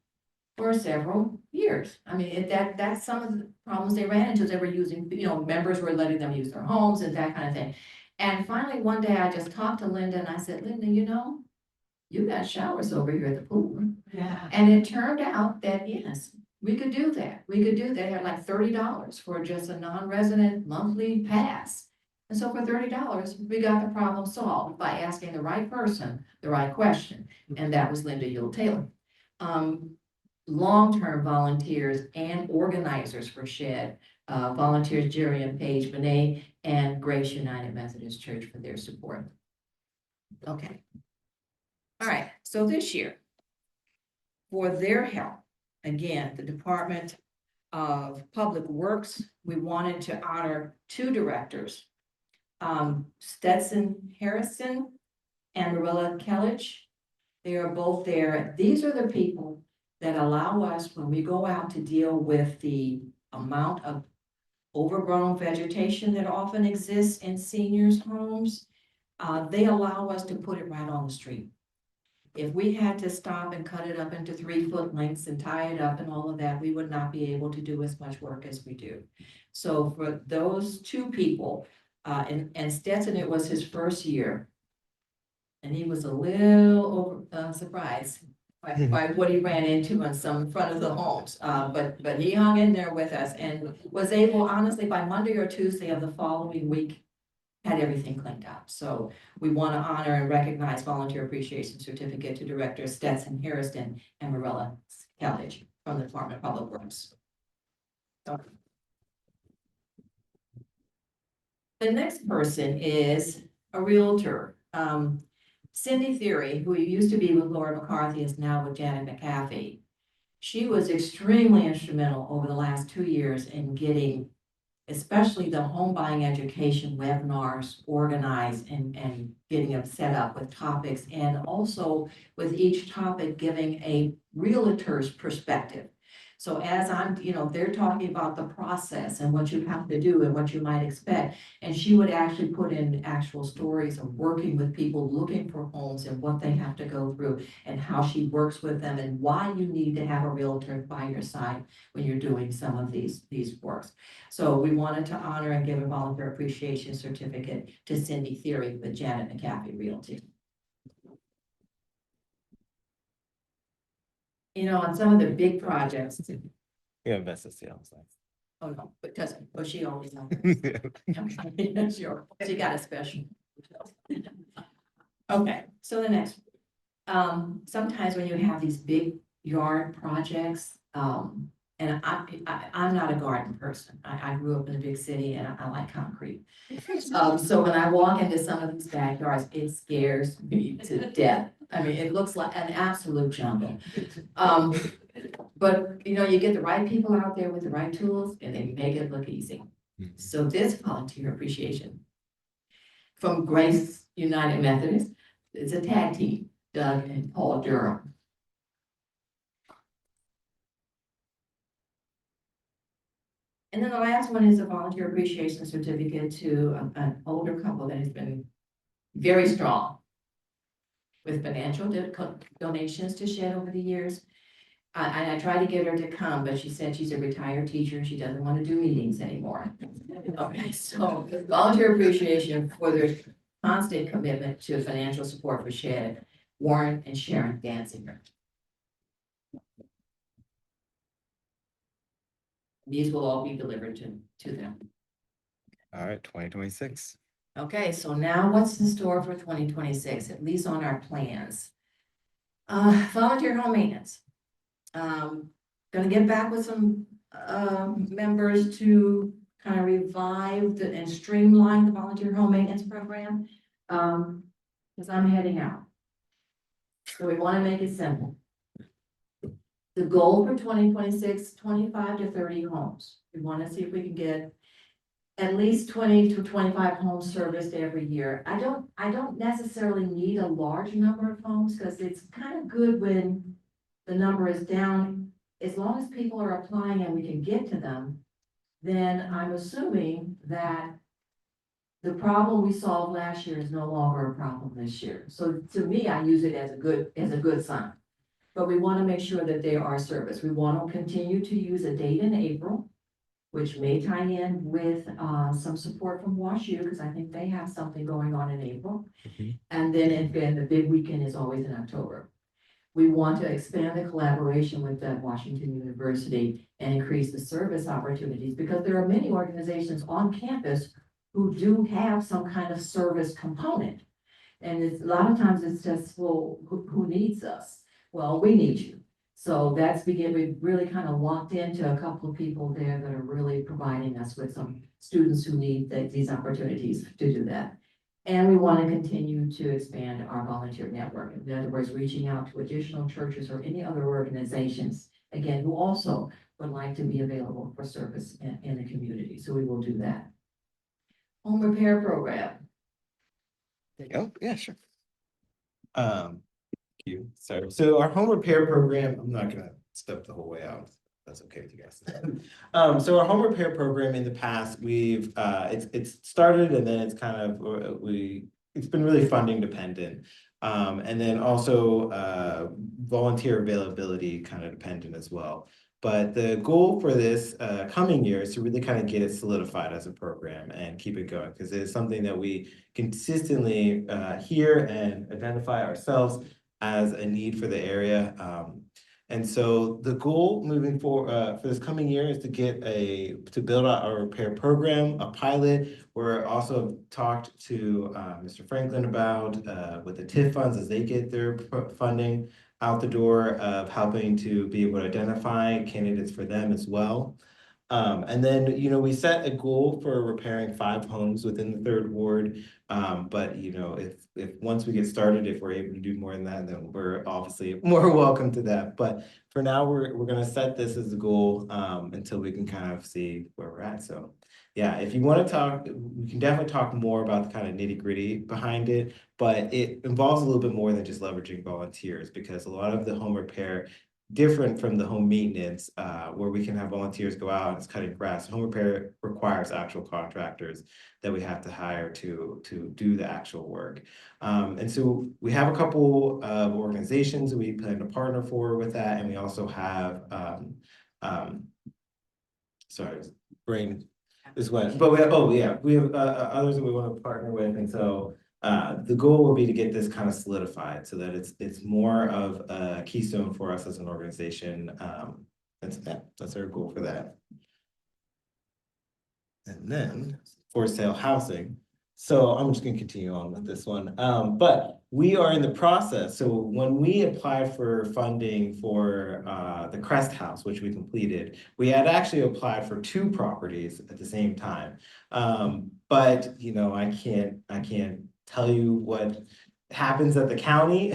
for several years. I mean, that's some of the problems they ran into. They were using, members were letting them use their homes and that kind of thing. And finally, one day I just talked to Linda and I said, Linda, you got showers over here at the pool. Yeah. And it turned out that, yes, we could do that. We could do that. They had like $30 for just a non-resident monthly pass. And so for $30, we got the problem solved by asking the right person, the right question. And that was Linda Yule Taylor. Long-term volunteers and organizers for SHED, volunteers Jerry and Paige Benet and Grace United Methodist Church for their support. Okay. All right, so this year, for their help, again, the Department of Public Works, we wanted to honor two directors, Stetson Harrison and Marilla Kellich. They are both there. These are the people that allow us, when we go out to deal with the amount of overgrown vegetation that often exists in seniors' homes, they allow us to put it right on the street. If we had to stop and cut it up into 3-foot lengths and tie it up and all of that, we would not be able to do as much work as we do. So for those two people, and Stetson, it was his first year. And he was a little surprised by what he ran into on some front of the homes. But he hung in there with us and was able, honestly, by Monday or Tuesday of the following week, had everything cleaned up. So we want to honor and recognize volunteer appreciation certificate to Director Stetson Harrison and Marilla Kellich from the Department of Public Works. Okay. The next person is a realtor. Cindy Theory, who used to be with Laura McCarthy, is now with Janet McAfee. She was extremely instrumental over the last 2 years in getting especially the home buying education webinars organized and getting them set up with topics, and also with each topic giving a realtor's perspective. So as they're talking about the process and what you have to do and what you might expect. And she would actually put in actual stories of working with people looking for homes and what they have to go through and how she works with them and why you need to have a realtor by your side when you're doing some of these works. So we wanted to honor and give a volunteer appreciation certificate to Cindy Theory with Janet McAfee Realty. On some of the big projects. Yeah, that's the sales. Oh, no, because, she always knows. Okay, sure, she got a special. Okay, so the next. Sometimes when you have these big yard projects, and I'm not a garden person. I grew up in a big city and I like concrete. So when I walk into some of these backyards, it scares me to death. I mean, it looks like an absolute jungle. But you get the right people out there with the right tools and they make it look easy. So this volunteer appreciation from Grace United Methodist is a tag team, Doug and Paul Durham. And then the last one is a volunteer appreciation certificate to an older couple that has been very strong with financial donations to SHED over the years. I tried to get her to come, but she said she's a retired teacher and she doesn't want to do meetings anymore. Okay, so volunteer appreciation for their constant commitment to financial support for SHED, Warren and Sharon Danziger. These will all be delivered to them. All right, 2026. Okay, so now what's in store for 2026, at least on our plans? Volunteer home maintenance. Gonna get back with some members to kind of revive and streamline the volunteer home maintenance program. Because I'm heading out. So we want to make it simple. The goal for 2026, 25 to 30 homes. We want to see if we can get at least 20 to 25 homes serviced every year. I don't necessarily need a large number of homes because it's kind of good when the number is down. As long as people are applying and we can get to them, then I'm assuming that the problem we solved last year is no longer a problem this year. So to me, I use it as a good sign. But we want to make sure that they are serviced. We want to continue to use a date in April, which may tie in with some support from WashU, because I think they have something going on in April. Mhm. And then the big weekend is always in October. We want to expand the collaboration with Washington University and increase the service opportunities, because there are many organizations on campus who do have some kind of service component. And it's, a lot of times it's just, well, who needs us? Well, we need you. So we've really kind of locked into a couple of people there that are really providing us with some students who need these opportunities to do that. And we want to continue to expand our volunteer network. In other words, reaching out to additional churches or any other organizations, again, who also would like to be available for service in the community. So we will do that. Home repair program. Oh, yeah, sure. Thank you. So our home repair program, I'm not gonna step the whole way out. That's okay with you guys. So our home repair program in the past, it's started and then it's kind of, it's been really funding dependent. And then also, volunteer availability kind of dependent as well. But the goal for this, coming year is to really kind of get it solidified as a program and keep it going. Because it's something that we consistently, hear and identify ourselves as a need for the area. And so the goal moving forward for this coming year is to build out our repair program, a pilot. We're also talked to Mr. Franklin about with the TIF funds as they get their funding out the door of helping to be able to identify candidates for them as well. And then, we set a goal for repairing 5 homes within the 3rd ward. But if once we get started, if we're able to do more than that, then we're obviously more welcome to that. But for now, we're gonna set this as a goal until we can kind of see where we're at. So yeah, if you want to talk, we can definitely talk more about the kind of nitty-gritty behind it, but it involves a little bit more than just leveraging volunteers, because a lot of the home repair, different from the home maintenance, where we can have volunteers go out and it's cutting grass. Home repair requires actual contractors that we have to hire to do the actual work. And so we have a couple of organizations that we plan to partner for with that, and we also have sorry, brain is what, but we have others that we want to partner with, and so the goal will be to get this kind of solidified so that it's more of a keystone for us as an organization. That's our goal for that. And then for sale housing. So I'm just gonna continue on with this one. But we are in the process. So when we applied for funding for the Crest House, which we completed, we had actually applied for 2 properties at the same time. But I can't tell you what happens at the county.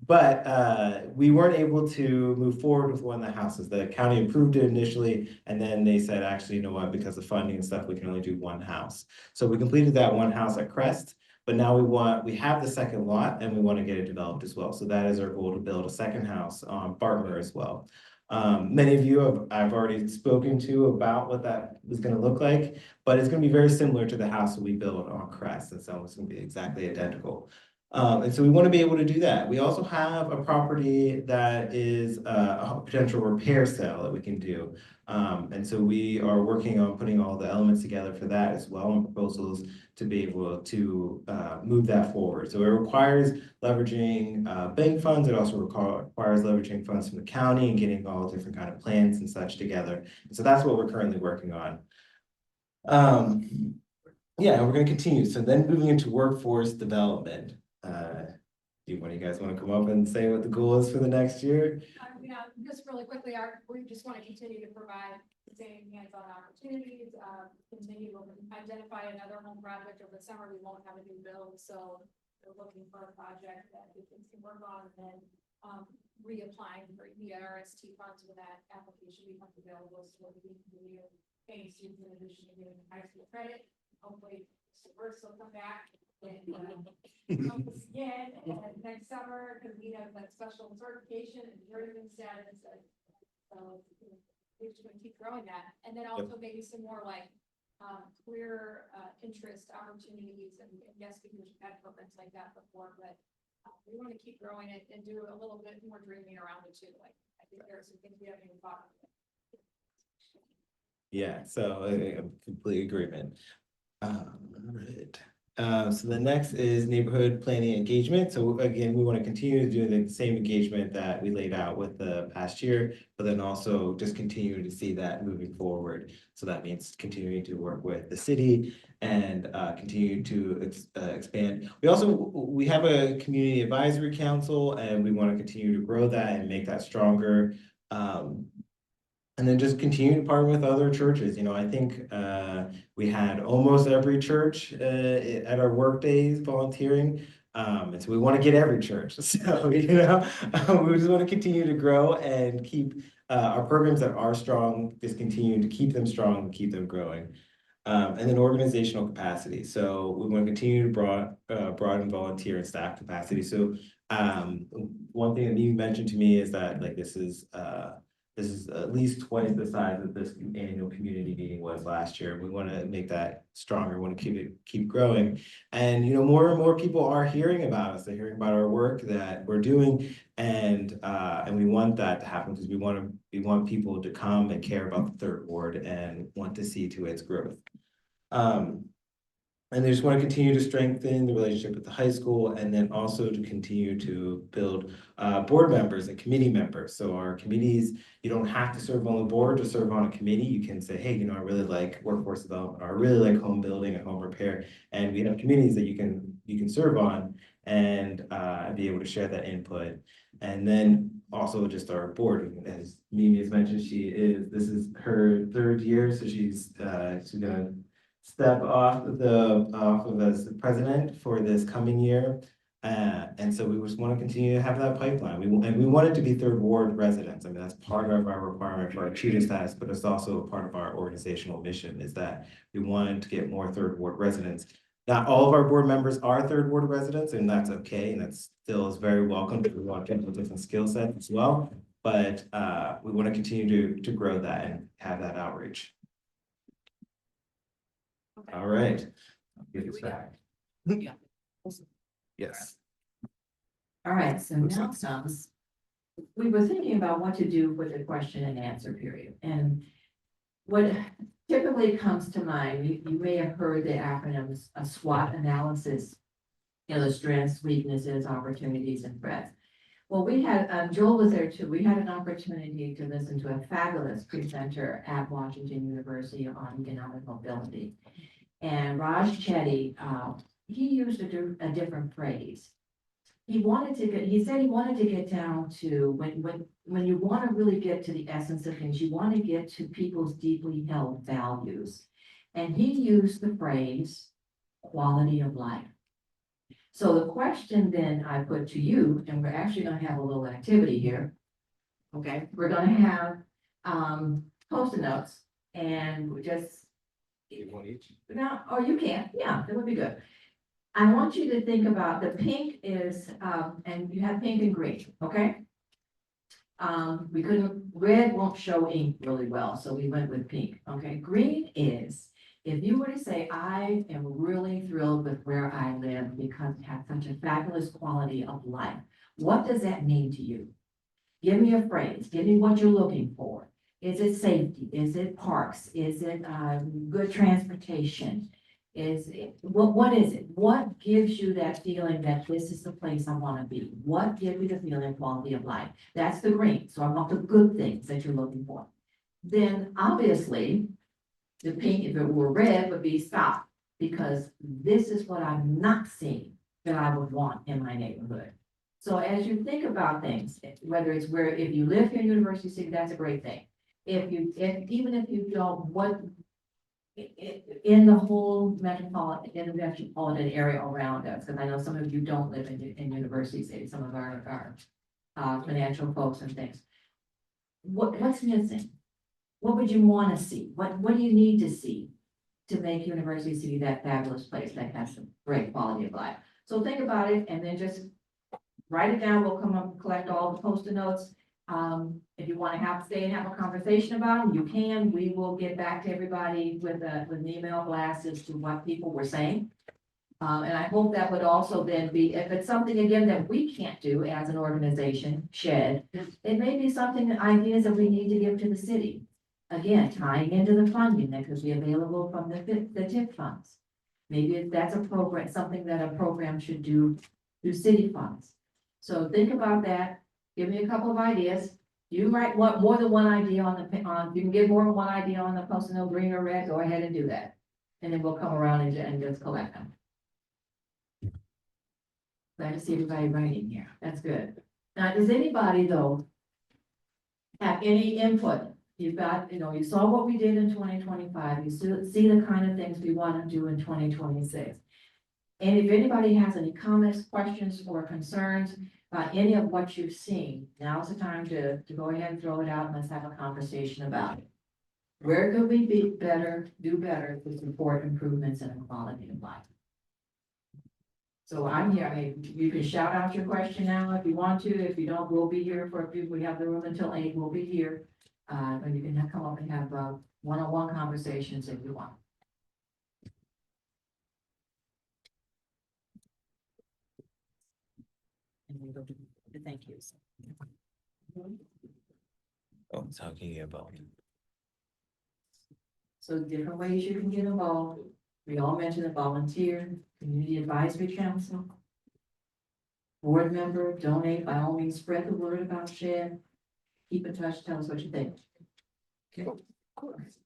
But we weren't able to move forward with one of the houses. The county approved it initially, and then they said, actually, you know what, because of funding and stuff, we can only do 1 house. So we completed that 1 house at Crest, but now we have the 2nd lot and we want to get it developed as well. So that is our goal, to build a 2nd house on Bartmer as well. Many of you I've already spoken to about what that is going to look like, but it's going to be very similar to the house that we built on Crest. It's almost going to be exactly identical. And so we want to be able to do that. We also have a property that is a potential repair sale that we can do. And so we are working on putting all the elements together for that as well, and proposals to be able to move that forward. So it requires leveraging bank funds. It also requires leveraging funds from the county and getting all different kind of plans and such together. And so that's what we're currently working on. Yeah, we're going to continue. So then moving into workforce development. Do one of you guys want to come up and say what the goal is for the next year? Yeah, just really quickly, we just want to continue to provide the same hands-on opportunities, continue to identify another home project over the summer. We won't have a new build, so they're looking for a project that the kids can work on, and then, reapplying for ERST funds when that application becomes available, so we can continue paying students in addition to getting high school credit. Hopefully, the worst will come back and, help us again next summer, because we have that special certification and journeyman status. So we're just gonna keep growing that, and then also maybe some more like career interest opportunities, and yes, because we've had programs like that before, but we want to keep growing it and do a little bit more dreaming around it too. Like I think there are some things we haven't even thought of. Yeah, so complete agreement. Alright. So the next is neighborhood planning engagement. So again, we want to continue to do the same engagement that we laid out with the past year, but then also just continue to see that moving forward. So that means continuing to work with the city and continue to expand. We have a community advisory council, and we want to continue to grow that and make that stronger. And then just continue to partner with other churches. You know, I think we had almost every church at our work days volunteering. And so we want to get every church. So, you know, we just want to continue to grow and keep our programs that are strong, just continue to keep them strong and keep them growing. And then organizational capacity. So we want to continue to broaden volunteer and staff capacity. So one thing that you mentioned to me is that like this is at least twice the size that this annual community meeting was last year. We want to make that stronger, want to keep growing. And, you know, more and more people are hearing about us. They're hearing about our work that we're doing. And we want that to happen because we want people to come and care about the third ward and want to see to its growth. And they just want to continue to strengthen the relationship with the high school, and then also to continue to build board members and committee members. So our committees, you don't have to serve on the board to serve on a committee. You can say, hey, you know, I really like workforce development, or I really like home building and home repair. And we have committees that you can serve on and be able to share that input. And then also just our board, as Mimi has mentioned, this is her third year, so she's gonna step off of as the president for this coming year. And so we just want to continue to have that pipeline. We want it to be third ward residents. I mean, that's part of our requirement for our achievement status, but it's also a part of our organizational mission is that we want to get more third ward residents. Not all of our board members are third ward residents, and that's okay. And that still is very welcome because we want people with different skill sets as well. But we want to continue to grow that and have that outreach. Okay. All right. I'll give Here this we go. back. Yeah. Yes. All right, so now comes, we were thinking about what to do with the question and answer period. And what typically comes to mind, you may have heard the acronyms, a SWOT analysis. You know, the strengths, weaknesses, opportunities, and threats. Well, we had, Joel was there too. We had an opportunity to listen to a fabulous presenter at Washington University on economic mobility. And Raj Chetty, he used a different phrase. He said he wanted to get down to when you want to really get to the essence of things, you want to get to people's deeply held values. And he used the phrase quality of life. So the question then I put to you, and we're actually gonna have a little activity here. Okay, we're gonna have Post-it notes and we just. One each. No, or you can, yeah, that would be good. I want you to think about the pink is, and you have pink and green, okay? Red won't show ink really well, so we went with pink, okay? Green is, if you were to say, I am really thrilled with where I live because it has such a fabulous quality of life, what does that mean to you? Give me a phrase, give me what you're looking for. Is it safety? Is it parks? Is it good transportation? What is it? What gives you that feeling that this is the place I want to be? What gives you the feeling of quality of life? That's the green. So I want the good things that you're looking for. Then obviously, the pink, if it were red, would be stop, because this is what I'm not seeing that I would want in my neighborhood. So as you think about things, whether it's if you live here in University City, that's a great thing. Even if you don't, in the whole metropolitan area around us, because I know some of you don't live in University City, some of our financial folks and things. What's missing? What would you want to see? What do you need to see to make University City that fabulous place that has some great quality of life? So think about it and then just write it down. We'll come up and collect all the post-it notes. If you want to stay and have a conversation about them, you can. We will get back to everybody with an email blast as to what people were saying. And I hope that would also then be, if it's something again that we can't do as an organization, SHED, it may be something, ideas that we need to give to the city. Again, tying into the funding that could be available from the TIP funds. Maybe that's a program, something that a program should do through city funds. So think about that. Give me a couple of ideas. You might want more than one idea you can get more than one idea on the post-it note, green or red, go ahead and do that. And then we'll come around and just collect them. Glad to see everybody writing here. That's good. Now, does anybody though have any input? You've got, you saw what we did in 2025. You see the kind of things we want to do in 2026. And if anybody has any comments, questions, or concerns about any of what you've seen, now's the time to go ahead and throw it out and let's have a conversation about it. Where could we do better to support improvements in the quality of life? So I'm here. I mean, you can shout out your question now if you want to. If you don't, we'll be here for a few. We have the room until 8. We'll be here. And you can come up and have one-on-one conversations if you want. And we go to the thank yous. Oh, talking about. So different ways you can get involved. We all mentioned the volunteer, community advisory council. Board member, donate, by all means, spread the word about SHED. Keep in touch, tell us what you think. Okay. Of course.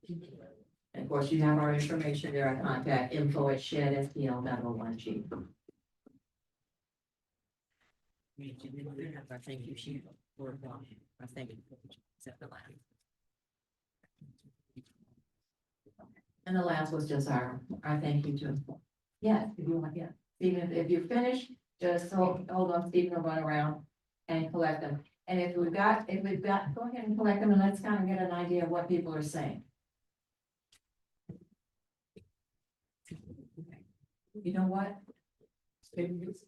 And of course, you have our information there, our contact info@shedstl.org. Our thank you sheet for our thank you. Except the last. And the last was just our thank you to. Yeah, if you want, yeah. Stephen, if you're finished, just hold on, Stephen will run around and collect them. And if we've got, go ahead and collect them and let's kind of get an idea of what people are saying. You know what? It's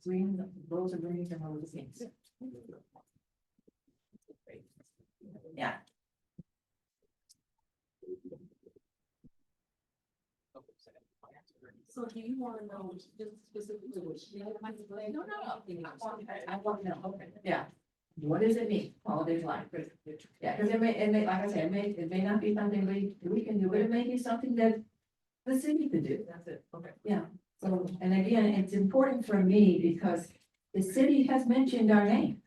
green, those are greens and those are pinks. Yeah. So do you want to know just specifically what she had? No. I want to know, okay, yeah. What does it mean, quality of life? Yeah, because it may, like I said, it may not be something we can do, but it may be something that the city could do. That's it, okay. Yeah, so, and again, it's important for me because the city has mentioned our name.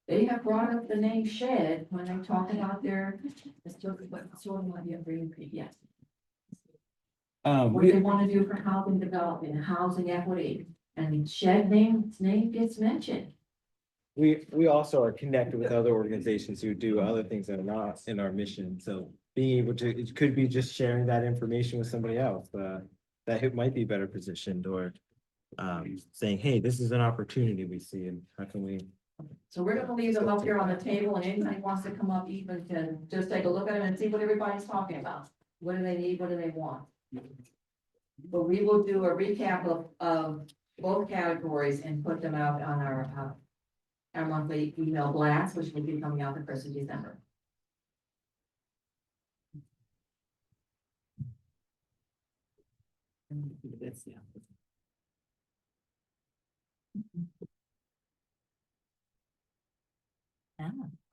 They have brought up the name SHED when they talk about their, yes. What they want to do for housing development, housing equity, and SHED name gets mentioned. We also are connected with other organizations who do other things that are not in our mission. So being able to, it could be just sharing that information with somebody else, that it might be better positioned, or saying, hey, this is an opportunity we see and how can we. So we're gonna leave them up here on the table and anybody wants to come up even to just take a look at them and see what everybody's talking about. What do they need? What do they want? But we will do a recap of both categories and put them out on our monthly email blast, which will be coming out the 1st of December. This, yeah.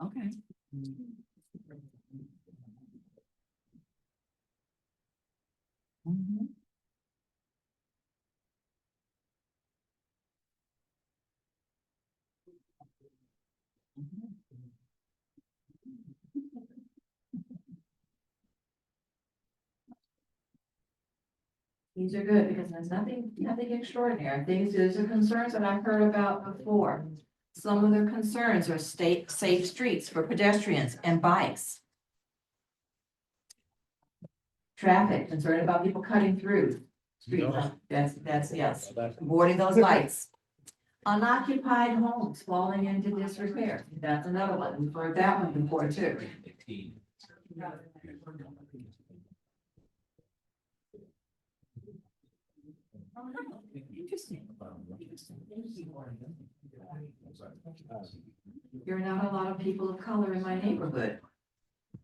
Okay. Mhm. These are good because there's nothing extraordinary. These are concerns that I've heard about before. Some of their concerns are safe streets for pedestrians and bikes. Traffic, concerned about people cutting through. Street, that's, yes, boarding those lights. Unoccupied homes falling into disrepair, that's another one, we've heard that one before too. Interesting. There are not a lot of people of color in my neighborhood.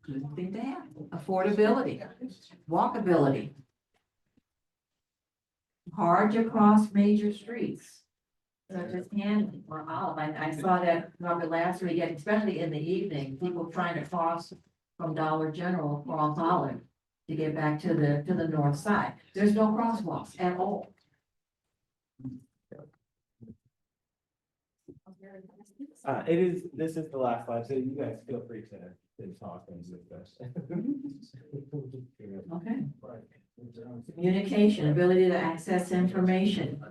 Good thing to have. Affordability, walkability. Hard to cross major streets. Such as Canton or Olive. I saw that probably last week, especially in the evening, people trying to cross from Dollar General across Olive to get back to the north side. There's no crosswalks at all. This is the last slide, so you guys feel free to talk and discuss. Okay. Communication, ability to access information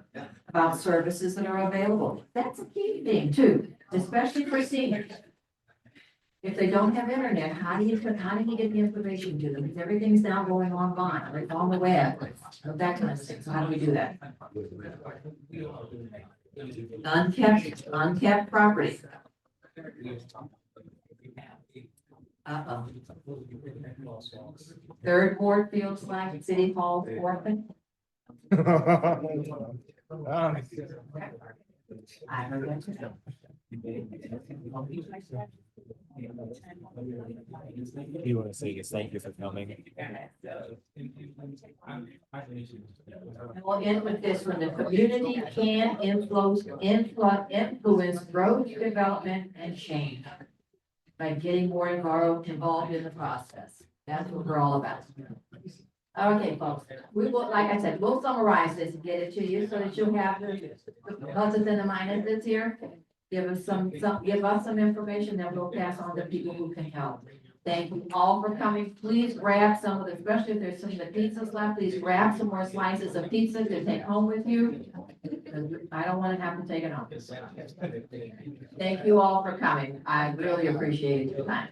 about services that are available. That's a key thing too, especially for seniors. If they don't have internet, how do you get the information to them? Because everything's now going online, like on the web, that kind of thing. So how do we do that? Unkept property. Uh-oh. Third ward feels like City Hall orphan. I heard that too. You want to say thank you for coming? And we'll end with this one, the community can influence growth, development, and change by getting more involved in the process. That's what we're all about. Okay, folks, we will, like I said, we'll summarize this and get it to you so that you'll have the pluses and the minuses here. Give us give us some information that we'll pass on to people who can help. Thank you all for coming. Please grab some of the, especially if there's some of the pizzas left, please grab some more slices of pizza to take home with you. I don't want to have to take it home. Thank you all for coming. I really appreciate your time.